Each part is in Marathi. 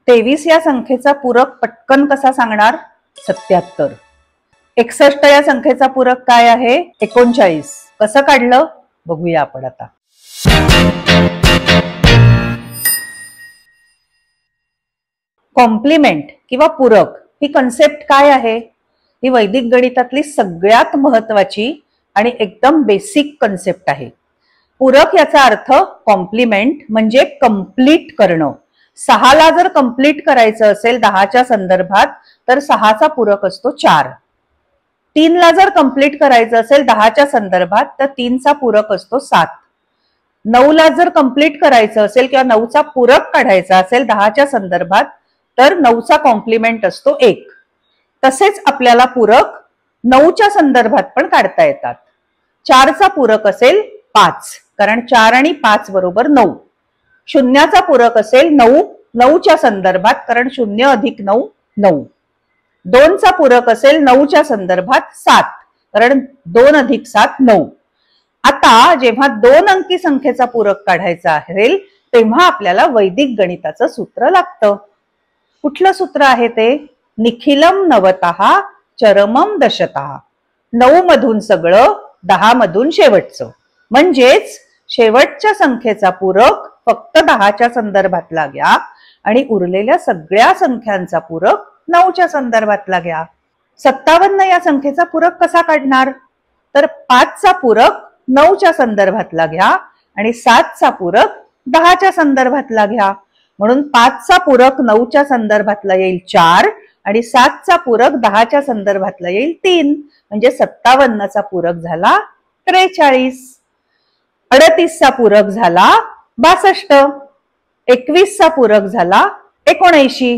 23 या संख्येचा पूरक पटकन कसा सांगणार? 77. 61 या संख्येचा पूरक काय आहे? 39. कसं काढलं बघूया आपण आता. कॉम्प्लिमेंट किंवा पूरक ही कन्सेप्ट काय आहे? ही वैदिक गणितातली सगळ्यात महत्वाची आणि एकदम बेसिक कन्सेप्ट आहे. पूरक याचा अर्थ कॉम्प्लिमेंट म्हणजे कंप्लीट करणं. 6 ला जर कंप्लीट करायचं असेल 10च्या संदर्भात तर 6चा पूरक असतो 4. 3 ला जर कंप्लीट करायचं असेल 10च्या संदर्भात तर 3चा पूरक असतो 7. 9 ला जर कंप्लीट करायचं असेल किंवा 9चा पूरक काढायचा असेल 10च्या संदर्भात तर 9चा कॉम्प्लिमेंट असतो 1. तसेच आपल्याला पूरक 9च्या संदर्भात पण काढता येतात. 4चा पूरक असेल 5 कारण 4 आणि 5 बरोबर 9. शून्याचा पूरक असेल 9 9च्या संदर्भात कारण 0 अधिक 9 9. 2चा पूरक असेल 9च्या संदर्भात 7 कारण 2 अधिक 7 9. आता जेव्हा 2 अंकी संख्येचा पूरक काढायचा असेल तेव्हा आपल्याला वैदिक गणिताचं सूत्र लागतं. कुठलं सूत्र आहे ते? निखिलम नवतः चरमम दशतः. 9 मधून सगळं 10 मधून शेवटचं. म्हणजेच शेवटच्या संख्येचा पूरक फक्त 10च्या संदर्भातला घ्या आणि उरलेल्या सगळ्या संख्यांचा पूरक 9च्या संदर्भातला घ्या. 57 या संख्येचा पूरक कसा काढणार? तर 5चा पूरक 9च्या संदर्भातला घ्या आणि 7चा पूरक 10च्या संदर्भातला घ्या. म्हणून 5चा पूरक 9च्या संदर्भातला येईल 4 आणि 7चा पूरक 10च्या संदर्भातला येईल 3. म्हणजे 57चा पूरक झाला 43. 38चा पूरक झाला 62. 21चा पूरक झाला 79.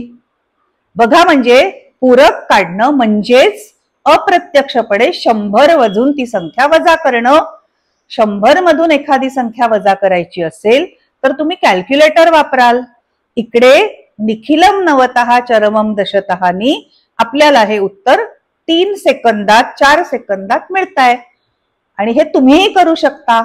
बघा म्हणजे पूरक काढणं म्हणजेच अप्रत्यक्षपणे 100 वजून ती संख्या वजा करणं. 100 मधून एखादी संख्या वजा करायची असेल तर तुम्ही कॅल्क्युलेटर वापराल. इकडे निखिलम नवतः चरमम दशतःनी आपल्याला हे उत्तर 3 सेकंदात 4 सेकंदात मिळतंय आणि हे तुम्हीही करू शकता.